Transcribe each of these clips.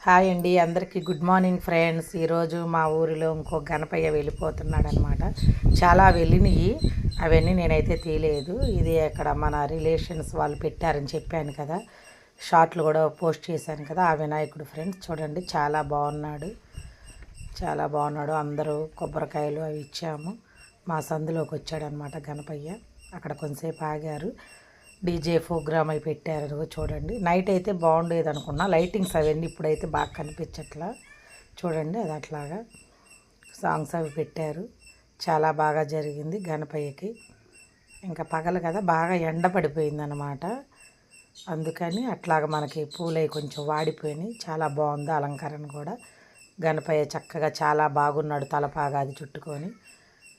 Hi అండి, అందరికీ good morning friends. ఈరోజు మా ఊరిలో ఇంకో గణపయ్య వెళ్ళిపోతున్నాడు అనమాట. చాలా వెళ్ళినవి, అవన్నీ నేనైతే తీయలేదు. ఇది అక్కడ మన రిలేషన్స్ వాళ్ళు పెట్టారని చెప్పాను కదా, షార్ట్లు కూడా పోస్ట్ చేశాను కదా. ఆ వినాయకుడు ఫ్రెండ్స్ చూడండి, చాలా బాగున్నాడు, చాలా బాగున్నాడు. అందరూ కొబ్బరికాయలు అవి ఇచ్చాము. మా సందులోకి వచ్చాడనమాట గణపయ్య. అక్కడ కొంతసేపు ఆగారు. డీజే ప్రోగ్రామ్ అవి పెట్టారు చూడండి. నైట్ అయితే బాగుండేది అనుకున్నా, లైటింగ్స్ అవన్నీ ఇప్పుడైతే బాగా కనిపించట్లా. చూడండి, అది అట్లాగా సాంగ్స్ అవి పెట్టారు. చాలా బాగా జరిగింది గణపయ్యకి. ఇంకా పగలు కదా, బాగా ఎండ పడిపోయింది అనమాట. అందుకని అట్లాగా మనకి పూలై కొంచెం వాడిపోయినాయి. చాలా బాగుంది అలంకరణ కూడా. గణపయ్య చక్కగా చాలా బాగున్నాడు, తలపాగా అది చుట్టుకొని.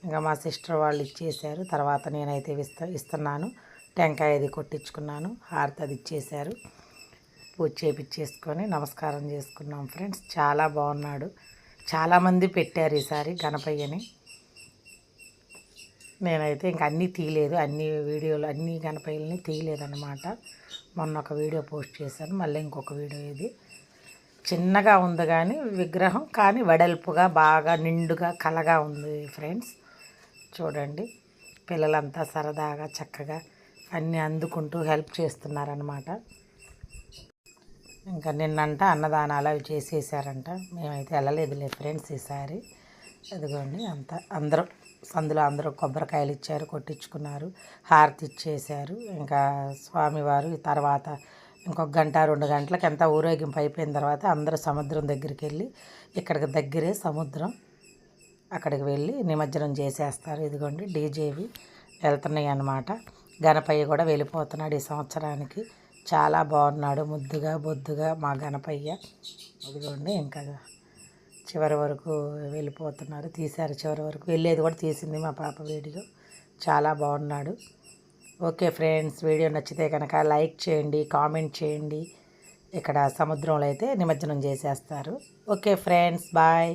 ఇంకా మా సిస్టర్ వాళ్ళు ఇచ్చేసారు. తర్వాత నేనైతే ఇస్తున్నాను. టెంకాయ అది కొట్టించుకున్నాను, హారతి అది ఇచ్చేశారు. పూజ చేపించేసుకొని నమస్కారం చేసుకున్నాం ఫ్రెండ్స్. చాలా బాగున్నాడు. చాలామంది పెట్టారు ఈసారి గణపయ్యని. నేనైతే ఇంక అన్నీ తీయలేదు, అన్ని వీడియోలు అన్ని గణపయ్యలని తీయలేదన్నమాట. మొన్న ఒక వీడియో పోస్ట్ చేశాను, మళ్ళీ ఇంకొక వీడియో ఇది. చిన్నగా ఉంది కానీ విగ్రహం, కానీ వెడల్పుగా బాగా నిండుగా కలగా ఉంది ఫ్రెండ్స్. చూడండి, పిల్లలంతా సరదాగా చక్కగా అన్నీ అందుకుంటూ హెల్ప్ చేస్తున్నారనమాట. ఇంకా నిన్నంట అన్నదానాలు అవి చేసేసారంట. మేమైతే వెళ్ళలేదులే ఫ్రెండ్స్ ఈసారి. అదిగోండి, అందరూ సందులో అందరూ కొబ్బరికాయలు ఇచ్చారు, కొట్టించుకున్నారు, హారతి ఇచ్చేసారు. ఇంకా స్వామివారు తర్వాత ఇంకొక గంట 2 గంటలకి అంతా ఊరేగింపు అయిపోయిన తర్వాత అందరూ సముద్రం దగ్గరికి వెళ్ళి, ఇక్కడికి దగ్గరే సముద్రం, అక్కడికి వెళ్ళి నిమజ్జనం చేసేస్తారు. ఇదిగోండి, డీజేవి వెళ్తున్నాయి అన్నమాట. గణపయ్య కూడా వెళ్ళిపోతున్నాడు ఈ సంవత్సరానికి. చాలా బాగున్నాడు, ముద్దుగా బొద్దుగా మా గణపయ్య. ఇదిగోండి, ఇంకా చివరి వరకు వెళ్ళిపోతున్నారు. తీశారు చివరి వరకు, వెళ్ళేది కూడా తీసింది మా పాప వీడియో. చాలా బాగున్నాడు. ఓకే ఫ్రెండ్స్, వీడియో నచ్చితే కనుక లైక్ చేయండి, కామెంట్ చేయండి. ఇక్కడ సముద్రంలో అయితే నిమజ్జనం చేసేస్తారు. Okay friends, bye.